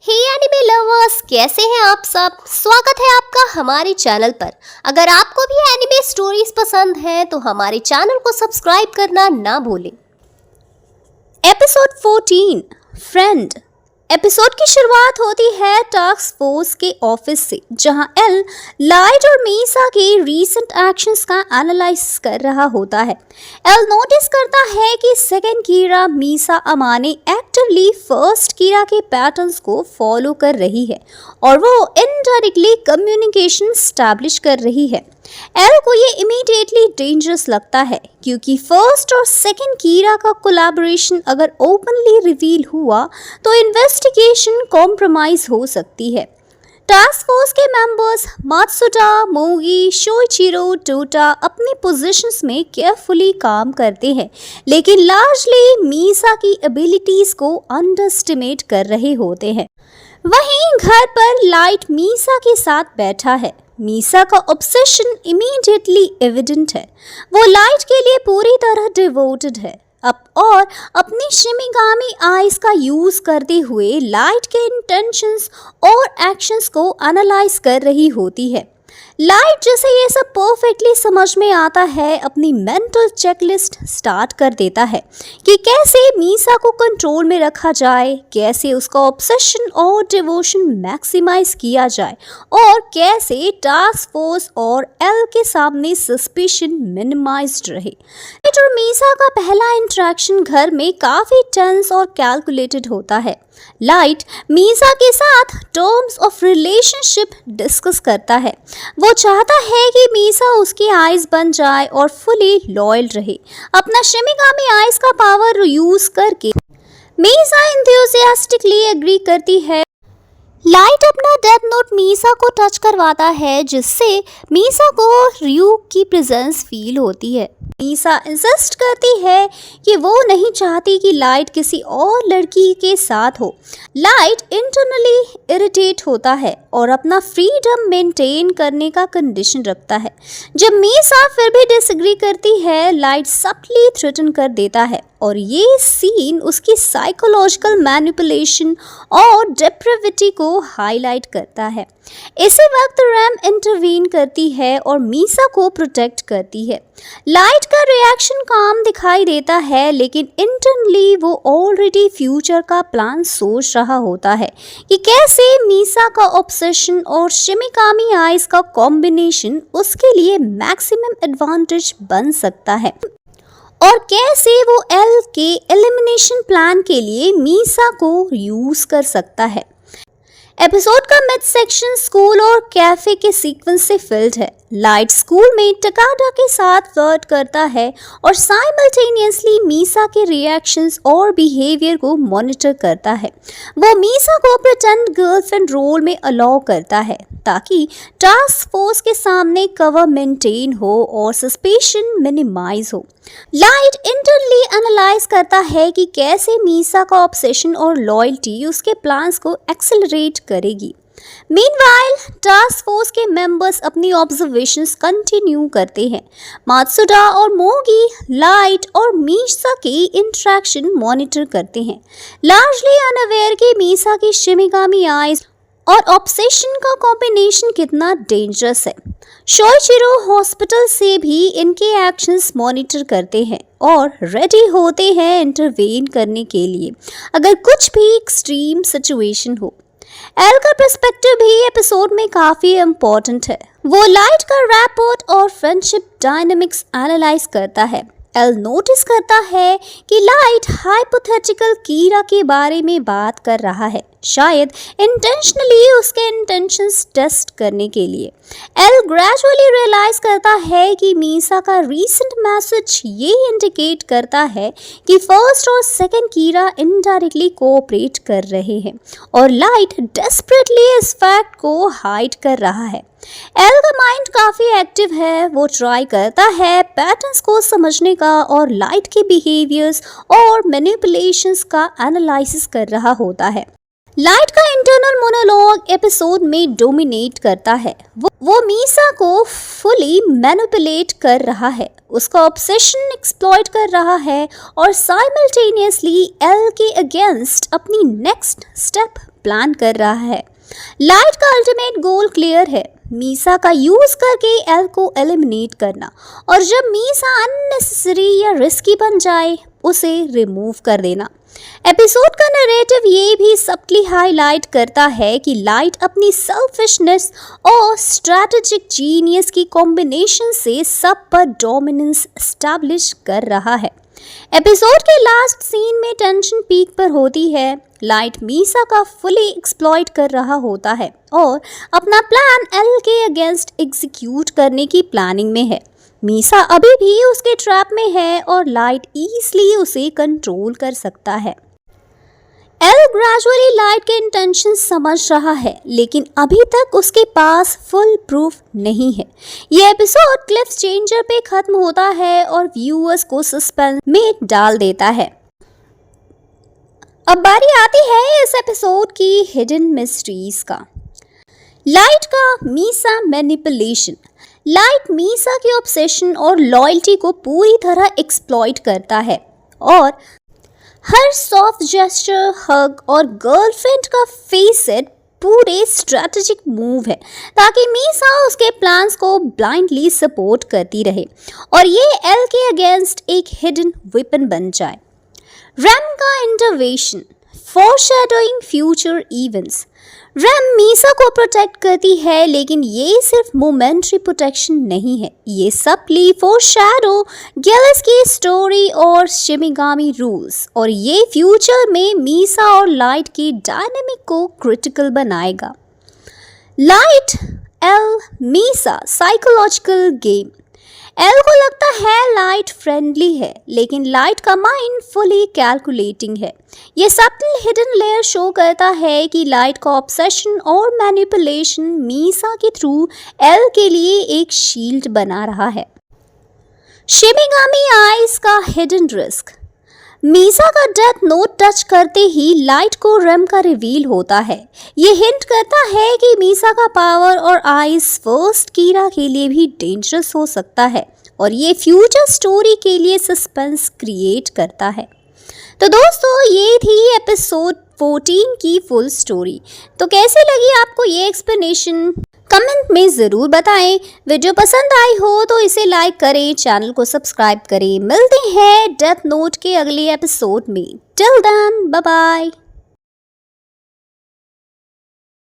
हे anime lovers, कैसे हैं आप सब। स्वागत है आपका हमारे चैनल पर। अगर आपको भी एनिमे स्टोरीज पसंद हैं तो हमारे चैनल को सब्सक्राइब करना ना भूलें। Episode 14 friend. एपिसोड की शुरुआत होती है टास्क फोर्स के ऑफिस से, जहां एल लाइट और मीसा के रीसेंट एक्शंस का एनालाइसिस कर रहा होता है। एल नोटिस करता है कि सेकंड कीरा मीसा अमाने एक्टिवली फर्स्ट कीरा के पैटर्न्स को फॉलो कर रही है और वो इनडायरेक्टली कम्युनिकेशन स्टैब्लिश कर रही है। एल को ये इमीडिएटली डेंजरस लगता है क्योंकि फर्स्ट और सेकंड कीरा का कोलैबोरेशन अगर ओपनली रिवील हुआ तो इन्वेस्टिगेशन कॉम्प्रोमाइज हो सकती है। टास्क फोर्स के मेंबर्स मात्सुटा, मोगी, शोइचिरो, टोटा अपनी पोजीशंस में केयरफुली काम करते हैं, लेकिन लार्जली मीसा की एबिलिटीज को अंडरएस्टिमेट कर रहे होते हैं। वहीं घर पर लाइट मीसा के साथ बैठा है। मीसा का ऑब्सेशन इमीडिएटली एविडेंट है। वो लाइट के लिए पूरी तरह डिवोटेड है और अपनी शिमिगामी आइज का यूज करते हुए लाइट के इंटेंशंस और एक्शंस को एनालाइज कर रही होती है। लाइट जैसे ये सब परफेक्टली समझ में आता है, अपनी मेंटल चेकलिस्ट स्टार्ट कर देता है कि कैसे मीसा को कंट्रोल में रखा जाए, कैसे उसका ऑब्सेशन और डिवोशन मैक्सिमाइज किया जाए और कैसे टास्क फोर्स और एल के सामने सस्पिशन मिनिमाइज्ड रहे। लाइट और मीसा का पहला इंटरेक्शन घर में काफी टेंस और कैलकुलेटेड होता है। लाइट मीसा के साथ टर्म्स ऑफ रिलेशनशिप डिस्कस करता है। वो चाहता है कि मीसा उसकी आइज बन जाए और फुली लॉयल रहे। अपना शिमिगामी आइज का पावर यूज करके मीसा एंथुसियास्टिकली एग्री करती है। लाइट अपना डेथ नोट मीसा को टच करवाता है, जिससे मीसा को रयू की प्रेजेंस फील होती है। मीसा इंसिस्ट करती है कि वो नहीं चाहती कि लाइट किसी और लड़की के साथ हो। लाइट इंटरनली इरिटेट होता है और अपना फ्रीडम मेंटेन करने का कंडीशन रखता है। जब मीसा फिर भी डिसएग्री करती है, लाइट सब्टली थ्रेटन कर देता है और ये सीन उसकी साइकोलॉजिकल मैनिपुलेशन और डेप्रेविटी को हाईलाइट करता है। इसी वक्त रैम इंटरवीन करती है और मीसा को प्रोटेक्ट करती है। लाइट का रिएक्शन काम दिखाई देता है, लेकिन इंटरनली वो ऑलरेडी फ्यूचर का प्लान सोच रहा होता है कि कैसे मीसा का ऑब्सेशन और शिमिकामी आइज का कॉम्बिनेशन उसके लिए मैक्सिमम एडवांटेज बन सकता है और कैसे वो एल के एलिमिनेशन प्लान के लिए मीसा को यूज कर सकता है। एपिसोड का मिड सेक्शन स्कूल और कैफे के सीक्वेंस से फिल्ड है। लाइट स्कूल में टकाडा के साथ फ्लर्ट करता है और साइमल्टेनियसली मीसा के रिएक्शंस और बिहेवियर को मॉनिटर करता है। वो मीसा को प्रिटेंड गर्लफ्रेंड रोल में अलाउ करता है ताकि टास्क फोर्स के सामने कवर मेंटेन हो और सस्पेशन मिनिमाइज हो। लाइट इंटरनली एनालाइज करता है कि कैसे मीसा का ऑब्सेशन और लॉयल्टी उसके प्लान्स को एक्सेलरेट करेगी। मीनवाइल टास्क फोर्स के मेंबर्स अपनी ऑब्जर्वेशंस कंटिन्यू करते हैं। मात्सुडा और मोगी लाइट और मीसा की इंटरेक्शन मॉनिटर करते हैं, लार्जली अनअवेयर कि मीसा की शिमिगामी आइज और ऑब्सेशन का कॉम्बिनेशन कितना डेंजरस है। शोइचिरो हॉस्पिटल से भी इनके एक्शंस मॉनिटर करते हैं और रेडी होते हैं इंटरवेन करने के लिए अगर कुछ भी एक्सट्रीम सिचुएशन हो। एल का पर्सपेक्टिव भी एपिसोड में काफी इम्पोर्टेंट है। वो लाइट का रैपोर्ट और फ्रेंडशिप डायनामिक्स एनालाइज करता है। एल नोटिस करता है कि लाइट हाइपोथेटिकल कीरा के बारे में बात कर रहा है, शायद इंटेंशनली उसके इंटेंशंस टेस्ट करने के लिए। एल ग्रेजुअली रियलाइज करता है कि मीसा का रीसेंट मैसेज ये इंडिकेट करता है कि फर्स्ट और सेकंड कीरा इनडायरेक्टली कोऑपरेट कर रहे हैं और लाइट डेस्परेटली इस फैक्ट को हाइड कर रहा है। एल का माइंड काफी एक्टिव है। वो ट्राई करता है पैटर्न्स को समझने का और लाइट के बिहेवियर्स और मैनिपुलेशंस का एनालिसिस कर रहा होता है। लाइट का इंटरनल मोनोलॉग एपिसोड में डोमिनेट करता है। वो मीसा को फुली मैनिपुलेट कर रहा है, उसका ऑब्सेशन एक्सप्लॉइट कर रहा है और साइमल्टेनियसली एल के अगेंस्ट अपनी नेक्स्ट स्टेप प्लान कर रहा है। लाइट का अल्टीमेट गोल क्लियर है, मीसा का यूज करके एल को एलिमिनेट करना, और जब मीसा अननेसेसरी या रिस्की बन जाए उसे रिमूव कर देना। एपिसोड का नैरेटिव ये भी सबटली हाईलाइट करता है कि लाइट अपनी सेल्फिशनेस और स्ट्रैटेजिक जीनियस की कॉम्बिनेशन से सब पर डोमिनेंस एस्टैब्लिश कर रहा है। एपिसोड के लास्ट सीन में टेंशन पीक पर होती है। लाइट मीसा का फुली एक्सप्लॉइट कर रहा होता है और अपना प्लान एल के अगेंस्ट एग्जीक्यूट करने की प्लानिंग में है। मीसा अभी भी उसके ट्रैप में है और लाइट ईजिली उसे कंट्रोल कर सकता है। एल ग्रेजुअली लाइट के इंटेंशन समझ रहा है, लेकिन अभी तक उसके पास फुल प्रूफ नहीं है। ये एपिसोड क्लिफ चेंजर पे खत्म होता है और व्यूअर्स को सस्पेंस में डाल देता है। अब बारी आती है इस एपिसोड की हिडन मिस्ट्रीज का। लाइट का मीसा मैनिपुलेशन। लाइट मीसा के ऑब्सेशन और लॉयल्टी को पूरी तरह एक्सप्लॉइट करता है और हर सॉफ्ट जेस्चर, हग और गर्लफ्रेंड का फेस इट पूरे स्ट्रैटेजिक मूव है ताकि मीसा उसके प्लान्स को ब्लाइंडली सपोर्ट करती रहे और ये एल के अगेंस्ट एक हिडन वेपन बन जाए। रैम का intervention, foreshadowing future events. Rem Misa को प्रोटेक्ट करती है, लेकिन ये सिर्फ मोमेंट्री प्रोटेक्शन नहीं है, ये सबली फोरशैडो गिलिस की स्टोरी और शिमिगामी रूल्स, और ये फ्यूचर में मीसा और लाइट की डायनेमिक को क्रिटिकल बनाएगा। Light L Misa psychological game. L को लगता है लाइट फ्रेंडली है, लेकिन लाइट का माइंड फुली कैलकुलेटिंग है। ये सटल हिडन लेयर शो करता है कि लाइट का ऑब्सेशन और मैनिपुलेशन मीसा के थ्रू एल के लिए एक शील्ड बना रहा है। शिमिगामी आइज का हिडन रिस्क। मीसा का डेथ नोट टच करते ही लाइट को रैम का रिवील होता है। ये हिंट करता है कि मीसा का पावर और आइज फर्स्ट कीरा के लिए भी डेंजरस हो सकता है और ये फ्यूचर स्टोरी के लिए सस्पेंस क्रिएट करता है। तो दोस्तों, ये थी एपिसोड 14 की फुल स्टोरी। तो कैसे लगी आपको ये एक्सप्लेनेशन? कमेंट में ज़रूर बताएं। वीडियो पसंद आई हो तो इसे लाइक करें, चैनल को सब्सक्राइब करें। मिलते हैं डेथ नोट के अगले एपिसोड में। Till then, bye bye.